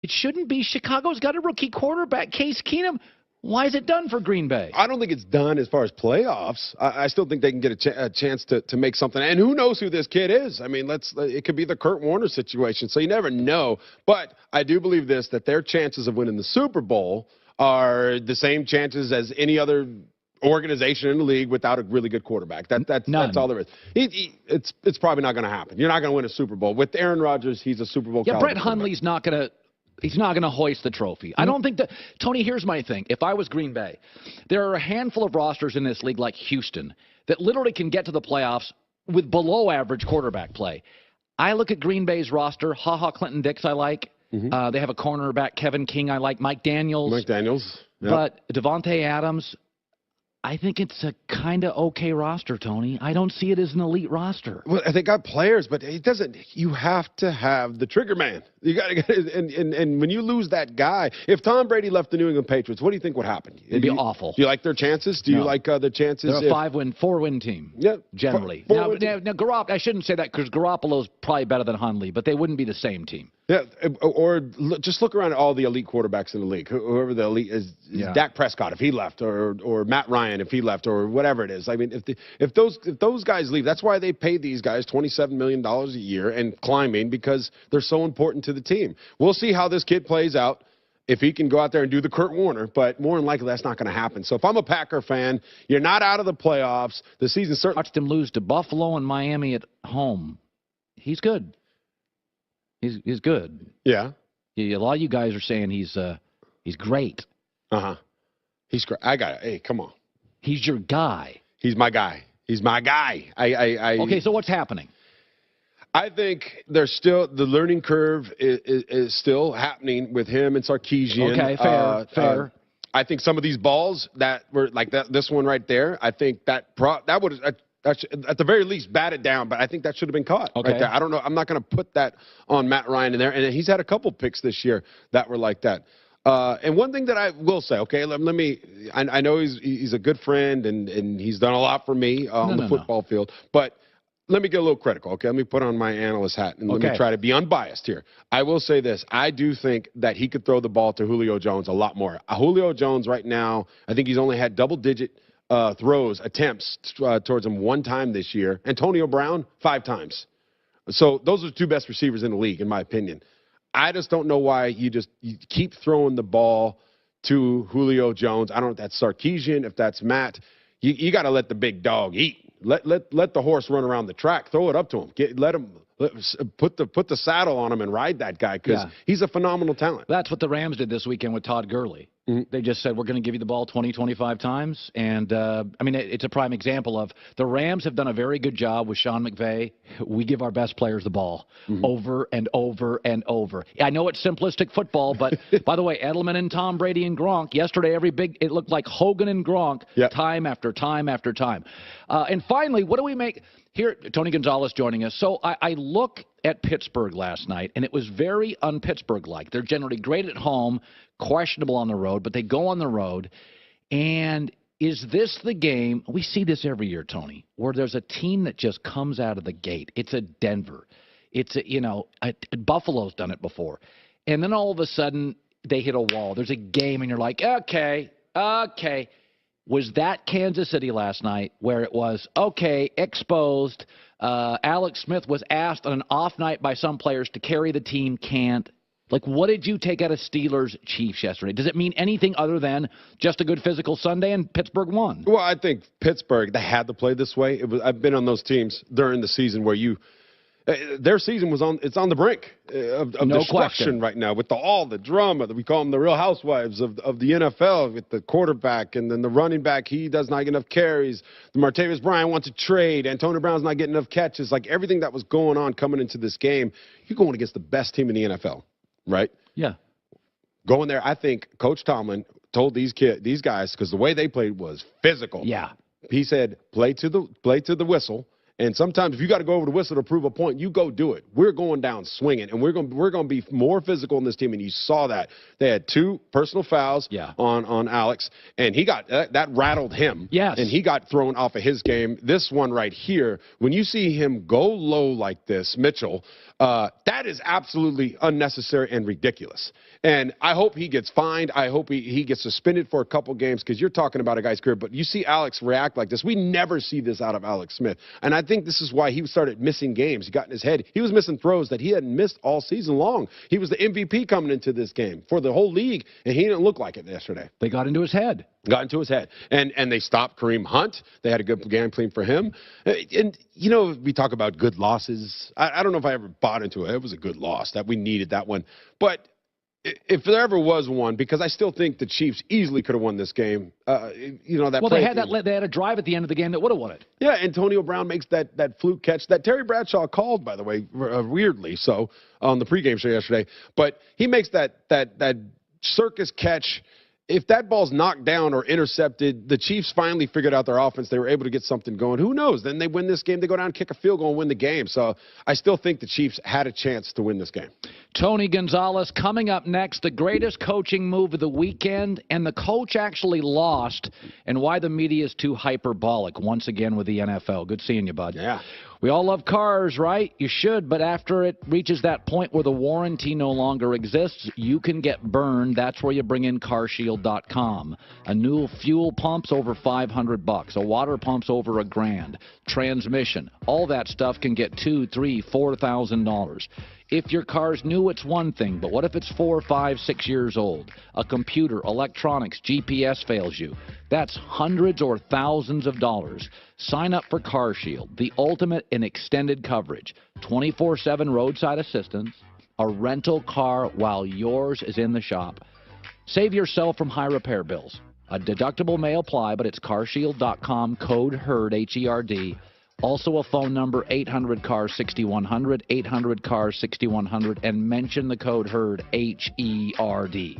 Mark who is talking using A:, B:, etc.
A: It shouldn't be. Chicago's got a rookie quarterback, Case Keenum. Why is it done for Green Bay?
B: I don't think it's done as far as playoffs. I still think they can get a chance to make something. And who knows who this kid is? I mean, it could be the Kurt Warner situation, so you never know. But I do believe this, that their chances of winning the Super Bowl are the same chances as any other organization in the league without a really good quarterback. That's all there is. It's probably not going to happen. You're not going to win a Super Bowl. With Aaron Rodgers, he's a Super Bowl caliber
A: Brett Hundley's not going to. He's not going to hoist the trophy. I don't think that. Tony, here's my thing. If I was Green Bay, there are a handful of rosters in this league like Houston that literally can get to the playoffs with below average quarterback play. I look at Green Bay's roster. Clinton Dix I like. They have a cornerback, Kevin King I like. Mike Daniels.
B: Yep.
A: But Devontae Adams, I think it's a kind of okay roster, Tony. I don't see it as an elite roster.
B: Well, they got players, but it doesn't. You have to have the trigger man. You got to get, and when you lose that guy, if Tom Brady left the New England Patriots, what do you think would happen?
A: It'd be awful.
B: Do you like their chances? Do you like the chances?
A: They're a 4-win team.
B: Yeah,
A: generally. Now, Garoppolo. I shouldn't say that because Garoppolo's probably better than Hundley, but they wouldn't be the same team.
B: Yeah, or just look around at all the elite quarterbacks in the league. Whoever the elite is, Dak Prescott if he left, or Matt Ryan if he left, or whatever it is. I mean, if those guys leave, that's why they pay these guys $27 million a year and climbing, because they're so important to the team. We'll see how this kid plays out, if he can go out there and do the Kurt Warner, but more than likely that's not going to happen. So if I'm a Packer fan, you're not out of the playoffs. The season certainly.
A: Watched him lose to Buffalo and Miami at home. He's good. He's good.
B: Yeah.
A: A lot of you guys are saying he's great.
B: He's great. I got it. Hey, come on.
A: He's your guy.
B: He's my guy. He's my guy.
A: Okay, so what's happening?
B: I think there's still the learning curve is still happening with him and Sarkisian.
A: Okay, fair.
B: I think some of these balls that were like this one right there, I think that would at the very least bat it down, but I think that should have been caught.
A: Okay.
B: Right there. I don't know. I'm not going to put that on Matt Ryan in there, and he's had a couple picks this year that were like that. And one thing that I will say, okay, let me. I know he's a good friend and he's done a lot for me on the football field, but let me get a little critical, okay? Let me put on my analyst hat and let me try to be unbiased here. I will say this. I do think that he could throw the ball to Julio Jones a lot more. Julio Jones right now, I think he's only had double-digit attempts towards him one time this year. Antonio Brown, 5 times. So those are the 2 best receivers in the league, in my opinion. I just don't know why you keep throwing the ball to Julio Jones. I don't know if that's Sarkisian, if that's Matt. You got to let the big dog eat. Let the horse run around the track. Throw it up to him. Let him put the saddle on him and ride that guy, because he's a phenomenal talent.
A: That's what the Rams did this weekend with Todd Gurley. They just said, we're going to give you the ball 20, 25 times. And, I mean, it's a prime example of the Rams have done a very good job with Sean McVay. We give our best players the ball over and over and over. I know it's simplistic football, but, by the way, Edelman and Tom Brady and Gronk, yesterday, it looked like Hogan and Gronk time after time after time. And finally, what do we make? Here, Tony Gonzalez joining us. So I look at Pittsburgh last night, and it was very un-Pittsburgh-like. They're generally great at home, questionable on the road, but they go on the road. And is this the game? We see this every year, Tony, where there's a team that just comes out of the gate. It's a Denver. It's Buffalo's done it before. And then all of a sudden, they hit a wall. There's a game, and you're like, okay. Was that Kansas City last night where it was, okay, exposed, Alex Smith was asked on an off night by some players to carry the team, can't. Like, what did you take out of Steelers-Chiefs yesterday? Does it mean anything other than just a good physical Sunday and Pittsburgh won?
B: Well, I think Pittsburgh, they had to play this way. I've been on those teams during the season where their season was on the brink of destruction right now with all the drama that we call them the Real Housewives of the NFL, with the quarterback and then the running back. He does not get enough carries. The Martavis Bryant wants to trade. Antonio Brown's not getting enough catches. Like, everything that was going on coming into this game, you're going against the best team in the NFL, right?
A: Yeah.
B: Going there, I think Coach Tomlin told these guys, because the way they played was physical.
A: Yeah.
B: He said, play to the whistle. And sometimes if you got to go over the whistle to prove a point, you go do it. We're going down swinging, and we're going to be more physical in this team. And you saw that. They had 2 personal fouls on Alex, and he got that rattled him.
A: Yes.
B: And he got thrown off of his game. This one right here, when you see him go low like this, Mitchell, That is absolutely unnecessary and ridiculous. And I hope he gets fined. I hope he gets suspended for a couple games, because you're talking about a guy's career. But you see Alex react like this. We never see this out of Alex Smith. And I think this is why he started missing games. He got in his head. He was missing throws that he hadn't missed all season long. He was the MVP coming into this game for the whole league, and he didn't look like it yesterday.
A: They got into his head.
B: Got into his head. And they stopped Kareem Hunt. They had a good game plan for him. And, you know, we talk about good losses. I don't know if I ever bought into it. It was a good loss that we needed that one. But if there ever was one, because I still think the Chiefs easily could have won this game. You know, that.
A: Well, they had a drive at the end of the game that would have won it.
B: Yeah, Antonio Brown makes that fluke catch that Terry Bradshaw called, by the way, weirdly so on the pregame show yesterday. But he makes that circus catch. If that ball's knocked down or intercepted, the Chiefs finally figured out their offense. They were able to get something going. Who knows? Then they win this game. They go down and kick a field goal and win the game. So I still think the Chiefs had a chance to win this game.
A: Tony Gonzalez coming up next, the greatest coaching move of the weekend, and the coach actually lost, and why the media is too hyperbolic once again with the NFL. Good seeing you, bud.
B: Yeah.
A: We all love cars, right? You should, but after it reaches that point where the warranty no longer exists, you can get burned. That's where you bring in CarShield.com. A new fuel pump's over $500. A water pump's over $1,000. Transmission, all that stuff can get $2,000, $3,000, $4,000. If your car's new, it's one thing, but what if it's 4, 5, 6 years old? A computer, electronics, GPS fails you. That's hundreds or thousands of dollars. Sign up for CarShield, the ultimate in extended coverage. 24/7 roadside assistance, a rental car while yours is in the shop. Save yourself from high repair bills. A deductible may apply, but it's carshield.com, code HERD, H-E-R-D. Also a phone number, 800-CAR-6100, 800-CAR-6100, and mention the code HERD, H-E-R-D.